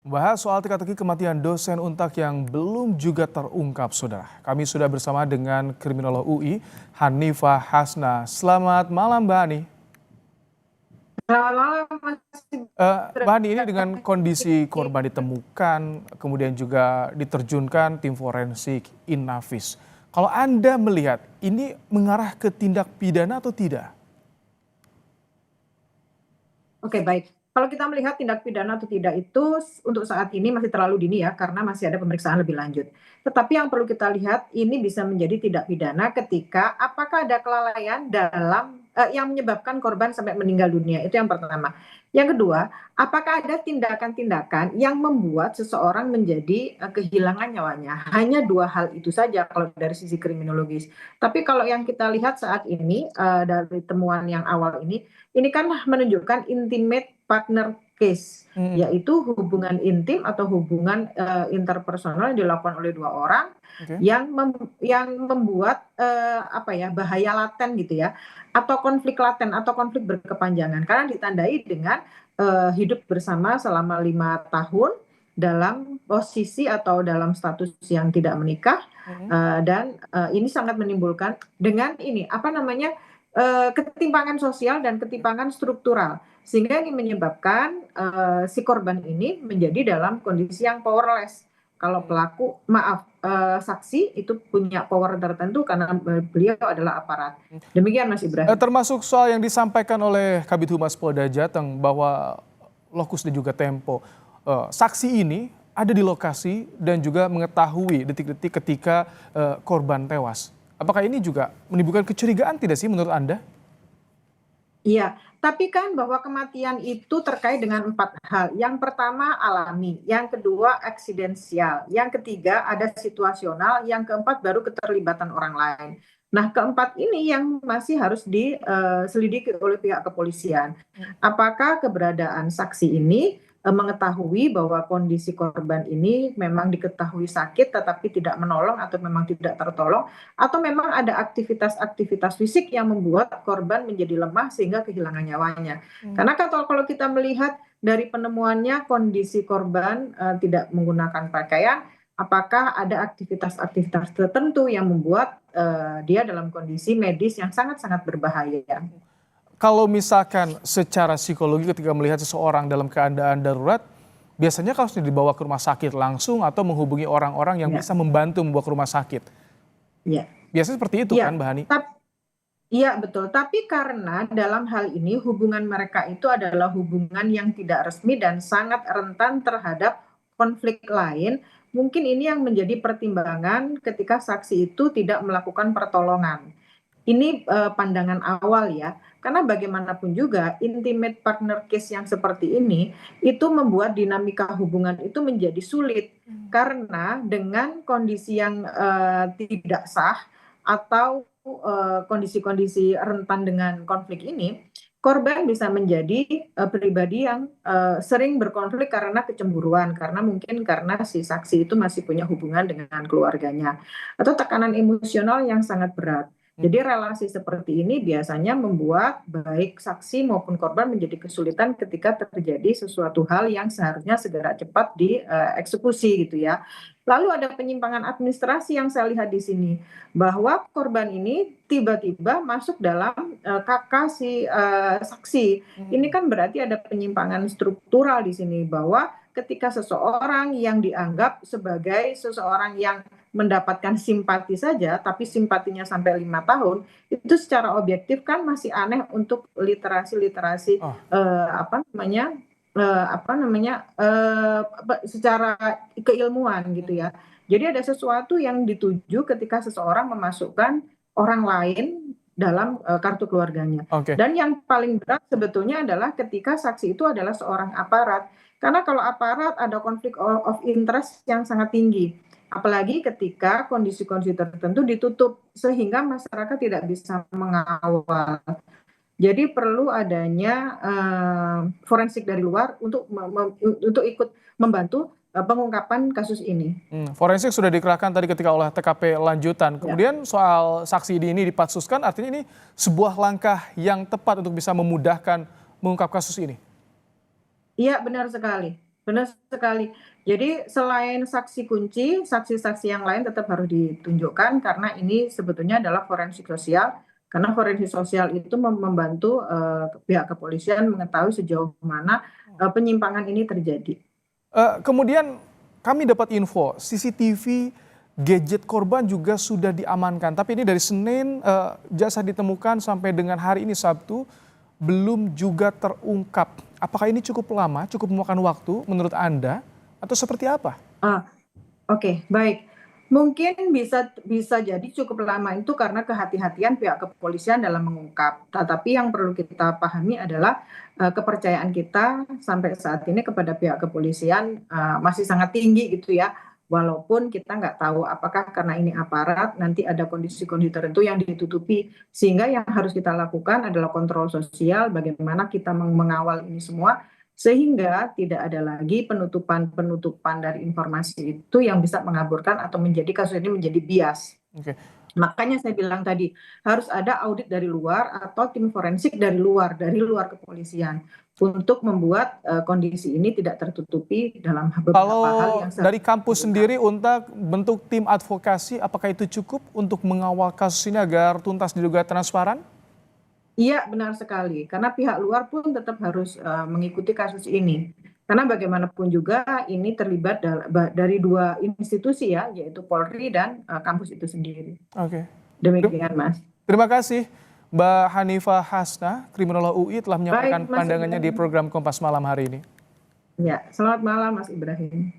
Membahas soal teka-teki kematian dosen Untak yang belum juga terungkap, saudara. Kami sudah bersama dengan kriminolog UI, Hanifah Hasna. Selamat malam, Mbak Hani. Selamat malam, Mas Mbak Hani, ini Indra. dengan kondisi korban ditemukan, kemudian juga diterjunkan tim forensik Inavis. Kalau Anda melihat, ini mengarah ke tindak pidana atau tidak? Oke, baik. Kalau kita melihat tindak pidana atau tidak itu untuk saat ini masih terlalu dini ya, karena masih ada pemeriksaan lebih lanjut. Tetapi yang perlu kita lihat ini bisa menjadi tindak pidana ketika apakah ada kelalaian dalam yang menyebabkan korban sampai meninggal dunia. Itu yang pertama. Yang kedua, apakah ada tindakan-tindakan yang membuat seseorang menjadi kehilangan nyawanya. Hanya dua hal itu saja kalau dari sisi kriminologis. Tapi kalau yang kita lihat saat ini dari temuan yang awal ini kan menunjukkan intimate partner case, Hmm, yaitu hubungan intim atau hubungan interpersonal yang dilakukan oleh dua orang oke. yang membuat apa ya, bahaya laten gitu ya, atau konflik laten atau konflik berkepanjangan karena ditandai dengan hidup bersama selama 5 tahun dalam posisi atau dalam status yang tidak menikah, Hmm. dan ini sangat menimbulkan dengan ini apa namanya, ketimpangan sosial dan ketimpangan struktural. Sehingga ini menyebabkan si korban ini menjadi dalam kondisi yang powerless. Kalau pelaku, maaf, saksi itu punya power tertentu karena beliau adalah aparat. Demikian Mas Ibrahim. Termasuk soal yang disampaikan oleh Kabid Humas Polda Jateng bahwa lokus dan juga tempo. Saksi ini ada di lokasi dan juga mengetahui detik-detik ketika korban tewas. Apakah ini juga menimbulkan kecurigaan tidak sih menurut Anda? Iya, tapi kan bahwa kematian itu terkait dengan 4 hal. Yang pertama alami, yang kedua eksidensial, yang ketiga ada situasional, yang keempat baru keterlibatan orang lain. Nah, keempat ini yang masih harus diselidiki oleh pihak kepolisian. Apakah keberadaan saksi ini mengetahui bahwa kondisi korban ini memang diketahui sakit tetapi tidak menolong atau memang tidak tertolong, atau memang ada aktivitas-aktivitas fisik yang membuat korban menjadi lemah sehingga kehilangan nyawanya. Hmm. Karena kalau kita melihat dari penemuannya kondisi korban tidak menggunakan pakaian, apakah ada aktivitas-aktivitas tertentu yang membuat dia dalam kondisi medis yang sangat-sangat berbahaya. Kalau misalkan secara psikologi ketika melihat seseorang dalam keadaan darurat, biasanya harus dibawa ke rumah sakit langsung atau menghubungi orang-orang yang Ya, bisa membantu membawa ke rumah sakit. ya, Biasanya seperti itu ya. kan, Mbak Hani? Iya, betul. Tapi karena dalam hal ini hubungan mereka itu adalah hubungan yang tidak resmi dan sangat rentan terhadap konflik lain, mungkin ini yang menjadi pertimbangan ketika saksi itu tidak melakukan pertolongan. Ini pandangan awal ya, karena bagaimanapun juga intimate partner case yang seperti ini itu membuat dinamika hubungan itu menjadi sulit karena dengan kondisi yang tidak sah atau kondisi-kondisi rentan dengan konflik ini, korban bisa menjadi pribadi yang sering berkonflik karena kecemburuan, karena mungkin karena si saksi itu masih punya hubungan dengan keluarganya, atau tekanan emosional yang sangat berat. Jadi relasi seperti ini biasanya membuat baik saksi maupun korban menjadi kesulitan ketika terjadi sesuatu hal yang seharusnya segera cepat dieksekusi gitu ya. Lalu ada penyimpangan administrasi yang saya lihat di sini, bahwa korban ini tiba-tiba masuk dalam KK si saksi. Ini Hmm. kan berarti ada penyimpangan struktural di sini, bahwa ketika seseorang yang dianggap sebagai seseorang yang mendapatkan simpati saja, tapi simpatinya sampai 5 tahun, itu secara objektif kan masih aneh untuk literasi-literasi Oh, apa namanya secara keilmuan gitu ya. Jadi ada sesuatu yang dituju ketika seseorang memasukkan orang lain dalam kartu keluarganya. oke. Dan yang paling berat sebetulnya adalah ketika saksi itu adalah seorang aparat. Karena kalau aparat ada konflik of interest yang sangat tinggi. Apalagi ketika kondisi-kondisi tertentu ditutup sehingga masyarakat tidak bisa mengawal. Jadi perlu adanya forensik dari luar untuk ikut membantu pengungkapan kasus ini. Forensik sudah dikerahkan tadi ketika olah TKP lanjutan. Ya, Kemudian soal saksi ini dipatsuskan, artinya ini sebuah langkah yang tepat untuk bisa memudahkan mengungkap kasus ini. iya benar sekali. benar sekali. Jadi selain saksi kunci, saksi-saksi yang lain tetap harus ditunjukkan karena ini sebetulnya adalah forensik sosial. Karena forensik sosial itu membantu pihak kepolisian mengetahui sejauh mana penyimpangan ini terjadi. Kemudian kami dapat info CCTV gadget korban juga sudah diamankan. Tapi ini dari Senin jasad ditemukan sampai dengan hari ini Sabtu belum juga terungkap. Apakah ini cukup lama, cukup memakan waktu menurut Anda atau seperti apa? Ah, Oke, baik. Mungkin bisa bisa jadi cukup lama itu karena kehati-hatian pihak kepolisian dalam mengungkap. Tetapi yang perlu kita pahami adalah kepercayaan kita sampai saat ini kepada pihak kepolisian masih sangat tinggi gitu ya. Walaupun kita nggak tahu apakah karena ini aparat nanti ada kondisi-kondisi tertentu yang ditutupi. Sehingga yang harus kita lakukan adalah kontrol sosial, bagaimana kita mengawal ini semua sehingga tidak ada lagi penutupan-penutupan dari informasi itu yang bisa mengaburkan atau menjadi kasus ini menjadi bias. Oke. Makanya saya bilang tadi, harus ada audit dari luar atau tim forensik dari luar kepolisian untuk membuat kondisi ini tidak tertutupi dalam beberapa hal Kalau yang dari kampus diungkap. sendiri untuk bentuk tim advokasi, apakah itu cukup untuk mengawal kasus ini agar tuntas dan juga transparan? Iya, benar sekali. Karena pihak luar pun tetap harus mengikuti kasus ini. Karena bagaimanapun juga ini terlibat dari dua institusi ya, yaitu Polri dan kampus itu sendiri. Oke. Demikian, Mas. Terima kasih Mbak Hanifah Hasna, Kriminolog UI telah Baik, menyampaikan Mas pandangannya di Ibrahim. program Kompas Malam hari ini. Ya, selamat malam, Mas Ibrahim.